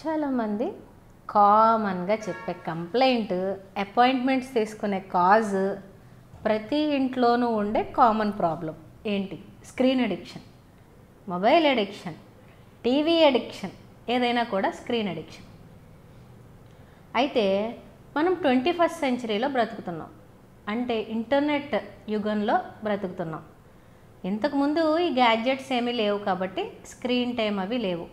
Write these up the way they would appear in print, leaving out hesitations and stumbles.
చాలామంది కామన్గా చెప్పే కంప్లైంట్, అపాయింట్మెంట్స్ తీసుకునే కాజ్, ప్రతి ఇంట్లోనూ ఉండే కామన్ ప్రాబ్లం ఏంటి? Screen addiction, mobile addiction, TV addiction, ఏదైనా కూడా స్క్రీన్ అడిక్షన్. అయితే మనం 21st సెంచరీలో బ్రతుకుతున్నాం, అంటే ఇంటర్నెట్ యుగంలో బ్రతుకుతున్నాం. ఇంతకుముందు ఈ గ్యాడ్జెట్స్ ఏమీ లేవు కాబట్టి స్క్రీన్ టైం అవి లేవు.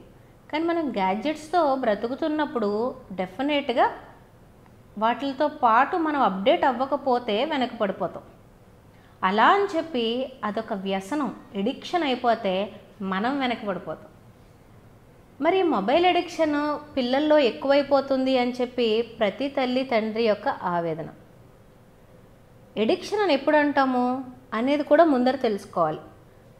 కానీ మనం గ్యాడ్జెట్స్తో బ్రతుకుతున్నప్పుడు డెఫినెట్గా వాటితో పాటు మనం అప్డేట్ అవ్వకపోతే వెనకపడిపోతాం. అలా అని చెప్పి అదొక వ్యసనం, ఎడిక్షన్ అయిపోతే మనం వెనకపడిపోతాం. మరి మొబైల్ అడిక్షన్ పిల్లల్లో ఎక్కువైపోతుంది అని చెప్పి ప్రతి తల్లి తండ్రి యొక్క ఆవేదన. ఎడిక్షన్ అని ఎప్పుడు అంటాము అనేది కూడా ముందర తెలుసుకోవాలి.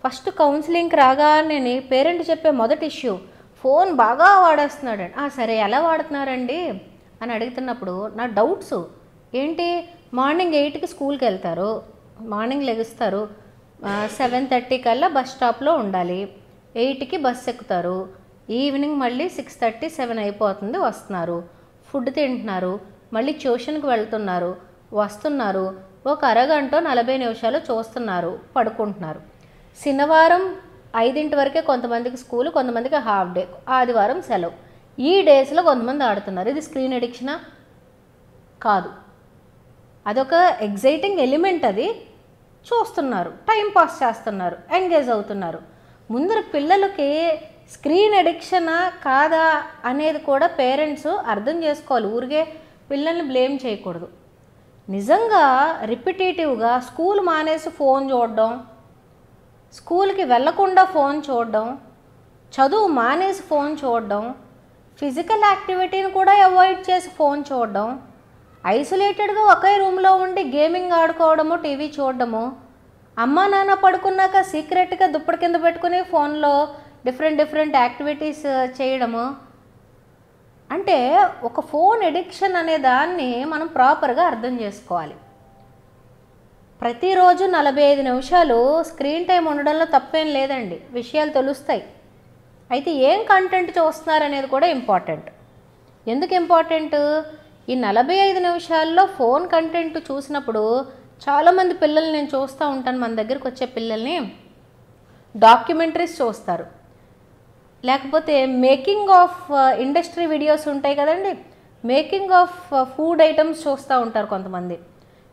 ఫస్ట్ కౌన్సిలింగ్కి రాగానే పేరెంట్ చెప్పే మొదటి ఇష్యూ, ఫోన్ బాగా వాడేస్తున్నాడండి. సరే, ఎలా వాడుతున్నారండి అని అడుగుతున్నప్పుడు నా డౌట్స్ ఏంటి? మార్నింగ్ 8కి స్కూల్కి వెళ్తారు, మార్నింగ్ లెగుస్తారు, 7:30 కల్లా బస్ స్టాప్లో ఉండాలి, 8కి బస్ ఎక్కుతారు, ఈవినింగ్ మళ్ళీ 6:30, 7 అయిపోతుంది, వస్తున్నారు, ఫుడ్ తింటున్నారు, మళ్ళీ ట్యూషన్కి వెళ్తున్నారు, వస్తున్నారు, ఒక అరగంట 40 నిమిషాలు చూస్తున్నారు, పడుకుంటున్నారు. శనివారం 5 వరకే కొంతమందికి స్కూలు, కొంతమందికి హాఫ్ డే, ఆదివారం సెలవు. ఈ డేస్లో కొంతమంది ఆడుతున్నారు. ఇది స్క్రీన్ అడిక్షనా? కాదు. అదొక ఎగ్జైటింగ్ ఎలిమెంట్. అది చూస్తున్నారు, టైం పాస్ చేస్తున్నారు, ఎంగేజ్ అవుతున్నారు. ముందర పిల్లలకి స్క్రీన్ అడిక్షనా కాదా అనేది కూడా పేరెంట్స్ అర్థం చేసుకోవాలి. ఊరికే పిల్లల్ని బ్లేమ్ చేయకూడదు. నిజంగా రిపిటేటివ్గా స్కూల్ మానేసి ఫోన్ చూడడం, స్కూల్కి వెళ్లకుండా ఫోన్ చూడడం, చదువు మానేసి ఫోన్ చూడడం, ఫిజికల్ యాక్టివిటీని కూడా అవాయిడ్ చేసి ఫోన్ చూడడం, ఐసోలేటెడ్గా ఒకే రూమ్లో ఉండి గేమింగ్ ఆడుకోవడము, టీవీ చూడడము, అమ్మా నాన్న పడుకున్నాక సీక్రెట్గా దుప్పటి కింద పెట్టుకుని ఫోన్లో డిఫరెంట్ యాక్టివిటీస్ చేయడము. అంటే ఒక ఫోన్ ఎడిక్షన్ అనే దాన్ని మనం ప్రాపర్గా అర్థం చేసుకోవాలి. ప్రతిరోజు 45 నిమిషాలు స్క్రీన్ టైం ఉండడంలో తప్పేం లేదండి, విషయాలు తెలుస్తాయి. అయితే ఏం కంటెంట్ చూస్తున్నారు అనేది కూడా ఇంపార్టెంట్. ఎందుకు ఇంపార్టెంట్? ఈ 45 నిమిషాల్లో ఫోన్ కంటెంట్ చూసినప్పుడు చాలామంది పిల్లల్ని నేను చూస్తూ ఉంటాను, మన దగ్గరికి వచ్చే పిల్లల్ని డాక్యుమెంటరీస్ చూస్తారు, లేకపోతే మేకింగ్ ఆఫ్ ఇండస్ట్రీ వీడియోస్ ఉంటాయి కదండి, మేకింగ్ ఆఫ్ ఫుడ్ ఐటమ్స్ చూస్తూ ఉంటారు.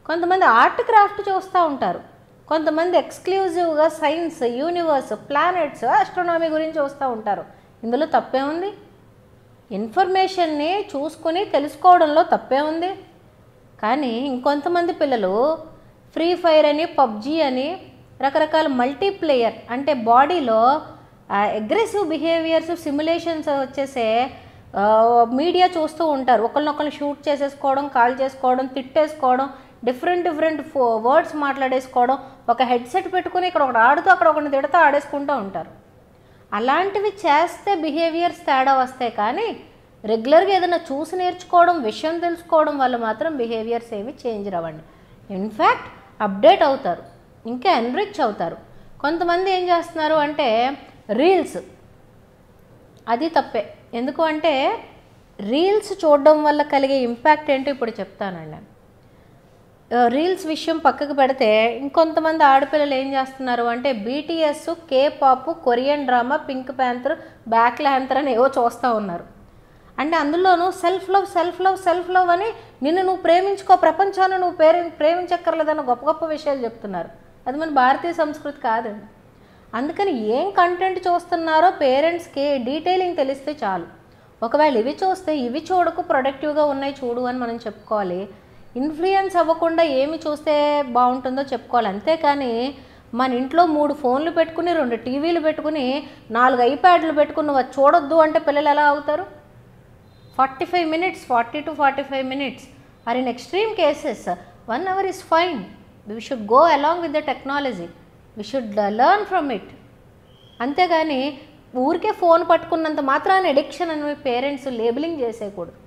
కొంతమంది ఆర్ట్ క్రాఫ్ట్ చూస్తూ ఉంటారు, కొంతమంది ఎక్స్క్లూజివ్గా సైన్స్, యూనివర్స్, ప్లానెట్స్, ఆస్ట్రోనామీ గురించి చూస్తూ ఉంటారు. ఇందులో తప్పే ఉంది? ఇన్ఫర్మేషన్ని చూసుకుని తెలుసుకోవడంలో తప్పే ఉంది. కానీ ఇంకొంతమంది పిల్లలు ఫ్రీ ఫైర్ అని, పబ్జీ అని, రకరకాల మల్టీప్లేయర్ అంటే బాడీలో అగ్రెసివ్ బిహేవియర్స్, సిమ్యులేషన్స్ వచ్చేసే మీడియా చూస్తూ ఉంటారు. ఒకరినొకరు షూట్ చేసేసుకోవడం, కాల్ చేసుకోవడం, తిట్టేసుకోవడం, డిఫరెంట్ వర్డ్స్ మాట్లాడేసుకోవడం, ఒక హెడ్సెట్ పెట్టుకుని ఇక్కడ ఒకటి ఆడుతూ అక్కడ ఒకరిని తిడుతూ ఆడేసుకుంటూ ఉంటారు. అలాంటివి చేస్తే బిహేవియర్స్ తేడా వస్తాయి. కానీ రెగ్యులర్గా ఏదైనా చూసి నేర్చుకోవడం, విషయం తెలుసుకోవడం వల్ల మాత్రం బిహేవియర్స్ ఏమి చేంజ్ రావండి. ఇన్ఫ్యాక్ట్ అప్డేట్ అవుతారు, ఇంకా ఎన్రిచ్ అవుతారు. కొంతమంది ఏం చేస్తున్నారు అంటే రీల్స్, అది తప్పే. ఎందుకు అంటే రీల్స్ చూడడం వల్ల కలిగే ఇంపాక్ట్ ఏంటో ఇప్పుడు చెప్తానండి. రీల్స్ విషయం పక్కకు పెడితే ఇంకొంతమంది ఆడపిల్లలు ఏం చేస్తున్నారు అంటే BTS, K-pop, Korean drama, pink panther, black panther అని ఏవో చూస్తూ ఉన్నారు. అంటే అందులోనూ సెల్ఫ్ లవ్ అని నిన్ను నువ్వు ప్రేమించుకో, ప్రపంచాన్ని నువ్వు ప్రేమించక్కర్లేదన్న గొప్ప విషయాలు చెప్తున్నారు. అది మన భారతీయ సంస్కృతి కాదండి. అందుకని ఏం కంటెంట్ చూస్తున్నారో పేరెంట్స్కి డీటెయిలింగ్ తెలిస్తే చాలు. ఒకవేళ ఇవి చూస్తే ఇవి చూడకు, ప్రొడక్టివ్గా ఉన్నాయి చూడు అని మనం చెప్పుకోవాలి. ఇన్ఫ్లుయెన్స్ అవ్వకుండా ఏమి చూస్తే బాగుంటుందో చెప్పుకోవాలి. అంతేకాని మన ఇంట్లో 3 ఫోన్లు పెట్టుకుని, 2 టీవీలు పెట్టుకుని, 4 ఐప్యాడ్లు పెట్టుకుని నువ్వు చూడొద్దు అంటే పిల్లలు ఎలా అవుతారు? 40 to 45 minutes or in extreme cases 1 hour is fine. We should go along with the technology. We should learn from it. అంతేగాని ఊరికే ఫోన్ పట్టుకున్నంత మాత్రాన్ని ఎడిక్షన్ అని పేరెంట్స్ లేబులింగ్ చేసేయకూడదు.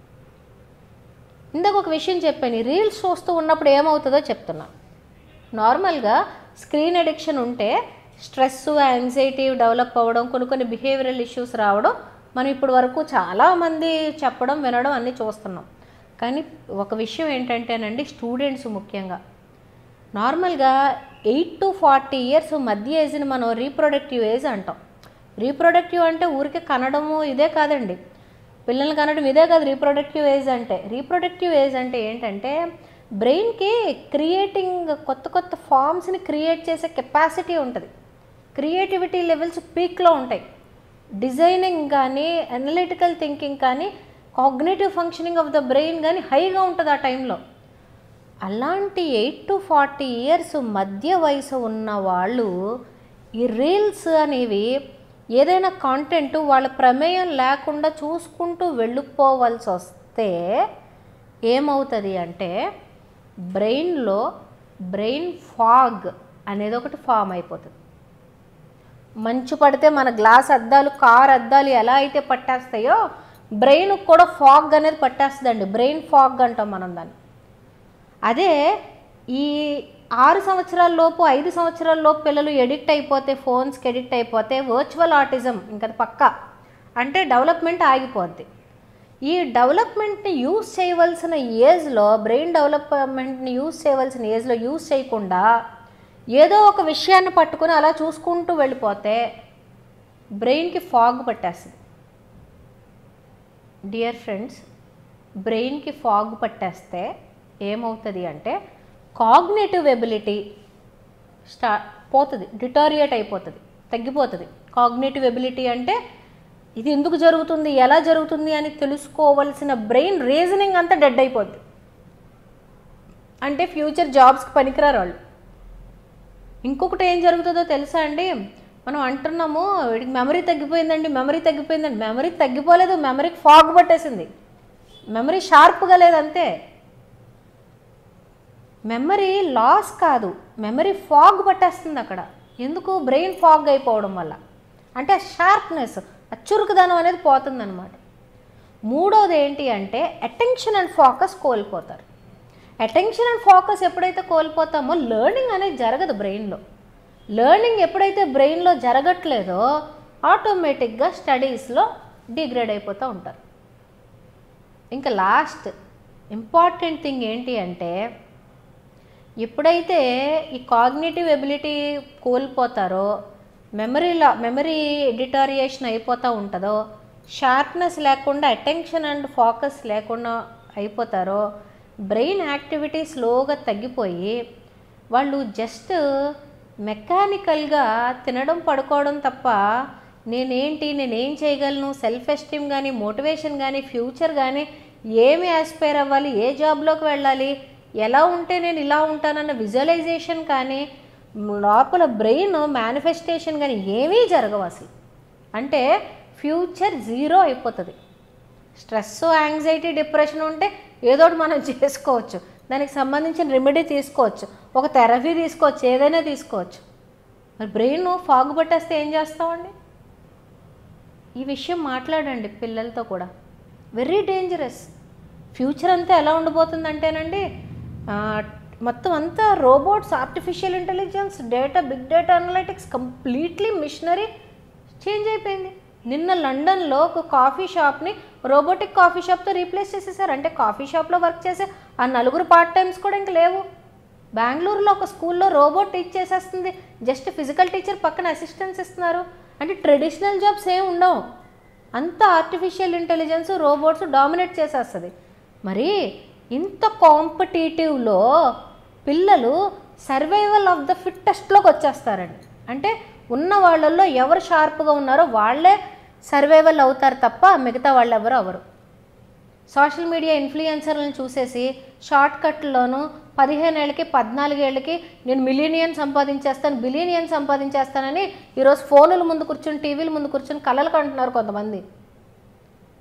ఇందాక ఒక విషయం చెప్పాను, రీల్స్ చూస్తూ ఉన్నప్పుడు ఏమవుతుందో చెప్తున్నా. నార్మల్గా స్క్రీన్ అడిక్షన్ ఉంటే స్ట్రెస్, యాంగ్జైటీ డెవలప్ అవ్వడం, కొన్ని బిహేవియరల్ ఇష్యూస్ రావడం మనం ఇప్పటి వరకు చాలామంది చెప్పడం వినడం అన్నీ చూస్తున్నాం. కానీ ఒక విషయం ఏంటంటేనండి, స్టూడెంట్స్ ముఖ్యంగా నార్మల్గా 8 to 40 years మధ్య ఏజ్ని మనం రీప్రొడక్టివ్ ఏజ్ అంటాం. రీప్రొడక్టివ్ అంటే ఊరికే కనడము ఇదే కాదండి, పిల్లల్ని కనడం ఇదే కాదు. రీప్రొడక్టివ్ ఏజ్ అంటే ఏంటంటే బ్రెయిన్కి క్రియేటింగ్ కొత్త కొత్త ఫామ్స్ని క్రియేట్ చేసే కెపాసిటీ ఉంటుంది. క్రియేటివిటీ లెవెల్స్ పీక్లో ఉంటాయి. డిజైనింగ్ కానీ, అనలిటికల్ థింకింగ్ కానీ, cognitive functioning of the brain కానీ హైగా ఉంటుంది ఆ టైంలో. అలాంటి 8 to 40 years మధ్య వయసు ఉన్న వాళ్ళు ఈ రీల్స్ అనేవి ఏదైనా కాంటెంట్ వాళ్ళ ప్రమేయం లేకుండా చూసుకుంటూ వెళ్ళిపోవాల్సి వస్తే ఏమవుతుంది అంటే బ్రెయిన్లో బ్రెయిన్ ఫాగ్ అనేది ఒకటి ఫామ్ అయిపోతుంది. మంచు పడితే మన గ్లాస్ అద్దాలు, కార్ అద్దాలు ఎలా అయితే పట్టేస్తాయో బ్రెయిన్కి కూడా ఫాగ్ అనేది పట్టేస్తుందండి. బ్రెయిన్ ఫాగ్ అంటాం మనం దాన్ని. అదే ఈ 6 సంవత్సరాల లోపు 5 సంవత్సరాల లోపు పిల్లలు ఎడిక్ట్ అయిపోతే, ఫోన్స్కి ఎడిక్ట్ అయిపోతే వర్చువల్ ఆటిజం ఇంకా పక్కా, అంటే డెవలప్మెంట్ ఆగిపోద్ది. ఈ డెవలప్మెంట్ని యూజ్ చేయవలసిన ఏజ్లో, బ్రెయిన్ డెవలప్మెంట్ని యూజ్ చేయవలసిన ఏజ్లో యూజ్ చేయకుండా ఏదో ఒక విషయాన్ని పట్టుకుని అలా చూసుకుంటూ వెళ్ళిపోతే బ్రెయిన్కి ఫాగ్ పట్టేస్తుంది. డియర్ ఫ్రెండ్స్, బ్రెయిన్కి ఫాగ్ పట్టేస్తే ఏమవుతుంది అంటే కాగ్నిటివ్ ఎబిలిటీ పోతుంది, డిటారియేట్ అయిపోతుంది, తగ్గిపోతుంది. కాగ్నిటివ్ ఎబిలిటీ అంటే ఇది ఎందుకు జరుగుతుంది, ఎలా జరుగుతుంది అని తెలుసుకోవలసిన బ్రెయిన్ రీజనింగ్ అంతా డెడ్ అయిపోద్ది. అంటే ఫ్యూచర్ జాబ్స్కి పనికిరారు వాళ్ళు. ఇంకొకటి ఏం జరుగుతుందో తెలుసా అండి, మనం అంటున్నాము వీడికి మెమరీ తగ్గిపోయిందండి, మెమరీ తగ్గిపోలేదు, మెమరీకి ఫాగ్ పట్టేసింది. మెమరీ షార్ప్గా లేదంతే. మెమరీ లాస్ కాదు, మెమరీ ఫాగ్ పట్టేస్తుంది అక్కడ. ఎందుకు? బ్రెయిన్ ఫాగ్ అయిపోవడం వల్ల. అంటే ఆ షార్ప్నెస్, ఆ చురుకుదనం అనేది పోతుందన్నమాట. మూడోది ఏంటి అంటే అటెన్షన్ అండ్ ఫోకస్ కోల్పోతారు. అటెన్షన్ అండ్ ఫోకస్ ఎప్పుడైతే కోల్పోతామో లెర్నింగ్ అనేది జరగదు బ్రెయిన్లో. లెర్నింగ్ ఎప్పుడైతే బ్రెయిన్లో జరగట్లేదో ఆటోమేటిక్గా స్టడీస్లో డిగ్రేడ్ అయిపోతూ ఉంటారు. ఇంకా లాస్ట్ ఇంపార్టెంట్ థింగ్ ఏంటి అంటే ఎప్పుడైతే ఈ కాగ్నిటివ్ ఎబిలిటీ కోల్పోతారో, మెమరీ డిటారియేషన్ అయిపోతూ ఉంటుందో, షార్ప్నెస్ లేకుండా అటెన్షన్ అండ్ ఫోకస్ లేకుండా అయిపోతారో, బ్రెయిన్ యాక్టివిటీ స్లోగా తగ్గిపోయి వాళ్ళు జస్ట్ మెకానికల్గా తినడం, పడుకోవడం తప్ప నేనేం చేయగలను, సెల్ఫ్ ఎస్టీమ్ కానీ, మోటివేషన్ కానీ, ఫ్యూచర్ కానీ, ఏమి ఆస్పైర్ అవ్వాలి, ఏ జాబ్లోకి వెళ్ళాలి, ఎలా ఉంటే నేను ఇలా ఉంటానన్న విజువలైజేషన్ కానీ, లోపల బ్రెయిన్ మేనిఫెస్టేషన్ కానీ ఏమీ జరగవు అసలు. అంటే ఫ్యూచర్ జీరో అయిపోతుంది. స్ట్రెస్, యాంగ్జైటీ, డిప్రెషన్ ఉంటే ఏదో ఒకటి మనం చేసుకోవచ్చు, దానికి సంబంధించిన రెమెడీ తీసుకోవచ్చు, ఒక థెరపీ తీసుకోవచ్చు, ఏదైనా తీసుకోవచ్చు. మరి బ్రెయిన్ ఫాగ్ పట్టేస్తే ఏం చేస్తామండి? ఈ విషయం మాట్లాడండి పిల్లలతో కూడా. Very dangerous. ఫ్యూచర్ అంతా ఎలా ఉండబోతుందంటేనండి మొత్తం అంతా robots, artificial intelligence, data, big data analytics, completely machinery change అయిపోయింది. నిన్న లండన్లో ఒక కాఫీ షాప్ని రోబోటిక్ కాఫీ షాప్తో రీప్లేస్ చేసేసారు. అంటే కాఫీ షాప్లో వర్క్ చేసే ఆ 4 పార్ట్ టైమ్స్ కూడా ఇంక లేవు. బెంగళూరులో ఒక స్కూల్లో రోబోట్ టీచ్ చేసేస్తుంది, జస్ట్ ఫిజికల్ టీచర్ పక్కన అసిస్టెన్స్ ఇస్తున్నారు. అంటే ట్రెడిషనల్ జాబ్స్ ఏమి ఉండవు, అంతా ఆర్టిఫిషియల్ ఇంటెలిజెన్స్, రోబోట్స్ డామినేట్ చేసేస్తుంది. మరి ఇంత కాంపిటేటివ్లో పిల్లలు సర్వైవల్ ఆఫ్ ద ఫిట్టెస్ట్లోకి వచ్చేస్తారండి. అంటే ఉన్న వాళ్ళల్లో ఎవరు షార్ప్గా ఉన్నారో వాళ్ళే సర్వైవల్ అవుతారు తప్ప మిగతా వాళ్ళు ఎవరు అవరు. సోషల్ మీడియా ఇన్ఫ్లుయెన్సర్లను చూసేసి షార్ట్ కట్లోనూ 15 ఏళ్ళకి 14 ఏళ్ళకి నేను బిలియనియన్ సంపాదించేస్తానని ఈరోజు ఫోనుల ముందు కూర్చొని, టీవీల ముందు కూర్చొని కలలు కంటున్నారు కొంతమంది.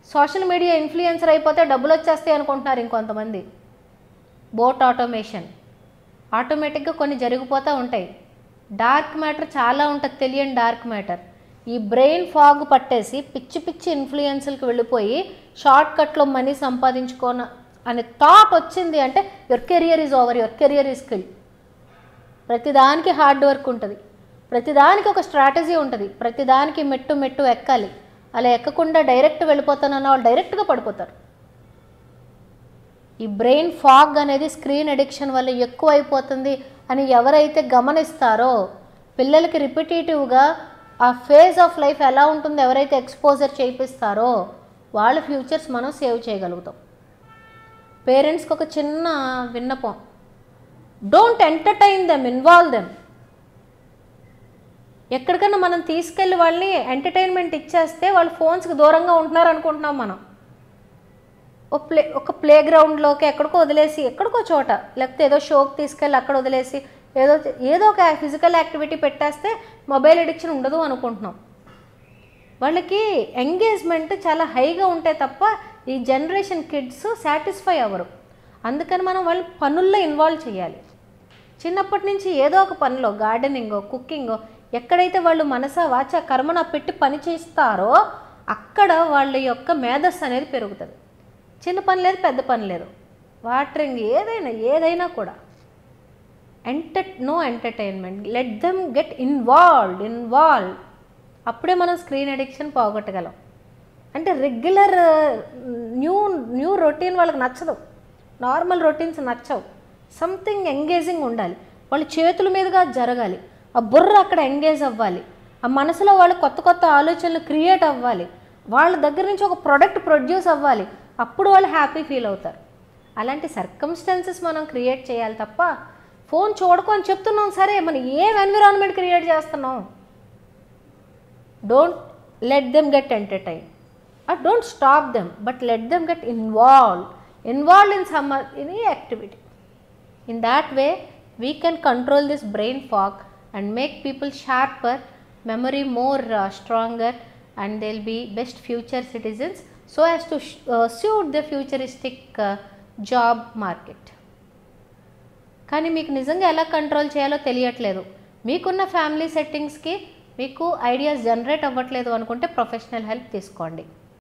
సోషల్ మీడియా ఇన్ఫ్లుయెన్సర్ అయిపోతే డబ్బులు వచ్చేస్తాయి అనుకుంటున్నారు ఇంకొంతమంది. బోట్ ఆటోమేషన్, ఆటోమేటిక్గా కొన్ని జరిగిపోతూ ఉంటాయి. డార్క్ మ్యాటర్ చాలా ఉంటుంది, తెలియని డార్క్ మ్యాటర్. ఈ బ్రెయిన్ ఫాగ్ పట్టేసి పిచ్చి పిచ్చి ఇన్ఫ్లుయెన్స్కి వెళ్ళిపోయి షార్ట్ కట్లో మనీ సంపాదించుకోన అనే థాట్ వచ్చింది అంటే your career is over, your career is kill. ప్రతిదానికి హార్డ్ వర్క్ ఉంటుంది, ప్రతిదానికి ఒక స్ట్రాటజీ ఉంటుంది, ప్రతిదానికి మెట్టు ఎక్కాలి. అలా ఎక్కకుండా డైరెక్ట్ వెళ్ళిపోతానన్న వాళ్ళు డైరెక్ట్గా పడిపోతారు. ఈ బ్రెయిన్ ఫాగ్ అనేది స్క్రీన్ అడిక్షన్ వల్ల ఎక్కువ అయిపోతుంది అని ఎవరైతే గమనిస్తారో, పిల్లలకి రిపిటేటివ్గా ఆ ఫేజ్ ఆఫ్ లైఫ్ ఎలా ఉంటుందో ఎవరైతే ఎక్స్పోజర్ చేయిస్తారో వాళ్ళ ఫ్యూచర్స్ మనం సేవ్ చేయగలుగుతాం. పేరెంట్స్కి ఒక చిన్న విన్నపం, don't entertain them, involve them. ఎక్కడికన్నా మనం తీసుకెళ్ళి వాళ్ళని ఎంటర్టైన్మెంట్ ఇచ్చేస్తే వాళ్ళు ఫోన్స్కి దూరంగా ఉంటున్నారు అనుకుంటున్నాం మనం. ఒక ప్లే గ్రౌండ్లోకి ఎక్కడికో వదిలేసి, ఎక్కడికో చోట, లేకపోతే ఏదో షోకి తీసుకెళ్ళి అక్కడ వదిలేసి ఏదో ఒక ఫిజికల్ యాక్టివిటీ పెట్టేస్తే మొబైల్ అడిక్షన్ ఉండదు అనుకుంటున్నాం. వాళ్ళకి ఎంగేజ్మెంట్ చాలా హైగా ఉంటే తప్ప ఈ జనరేషన్ కిడ్స్ సాటిస్ఫై అవ్వరు. అందుకని మనం వాళ్ళ పనుల్లో ఇన్వాల్వ్ చేయాలి. చిన్నప్పటి నుంచి ఏదో ఒక పనిలో, గార్డెనింగో, కుకింగో, ఎక్కడైతే వాళ్ళు మనసా వాచ కర్మన పెట్టి పని చేస్తారో అక్కడ వాళ్ళ యొక్క మేధస్సు అనేది పెరుగుతుంది. చిన్న పని లేదు, పెద్ద పని లేదు, వాటరింగ్, ఏదైనా కూడా no entertainment, let them get involve. అప్పుడే మనం స్క్రీన్ అడిక్షన్ పోగొట్టగలం. అంటే రెగ్యులర్ న్యూ రొటీన్ వాళ్ళకి నచ్చదు, నార్మల్ రొటీన్స్ నచ్చవు. సంథింగ్ ఎంగేజింగ్ ఉండాలి, వాళ్ళ చేతుల మీదుగా జరగాలి, ఆ బుర్ర అక్కడ ఎంగేజ్ అవ్వాలి, ఆ మనసులో వాళ్ళు కొత్త కొత్త ఆలోచనలు క్రియేట్ అవ్వాలి, వాళ్ళ దగ్గర నుంచి ఒక ప్రోడక్ట్ ప్రొడ్యూస్ అవ్వాలి. అప్పుడు వాళ్ళు హ్యాపీ ఫీల్ అవుతారు. అలాంటి సర్కమ్స్టాన్సెస్ మనం క్రియేట్ చేయాలి తప్ప ఫోన్ చూడకు అని చెప్తున్నాం, సరే మనం ఏం ఎన్విరాన్మెంట్ క్రియేట్ చేస్తున్నాం. Don't let them get entertain or don't stop them, but let them get involved in some any activity. In that way we can control this brain fog and make people sharper, memory more stronger, and they'll be best future citizens so as to suit the futuristic job market. కానీ మీకు నిజంగా ఎలా control చేయాలో తెలియట్లేదు, మీకున్న family సెట్టింగ్స్కి మీకు ideas generate అవ్వట్లేదు అనుకుంటే ప్రొఫెషనల్ హెల్ప్ తీసుకోండి.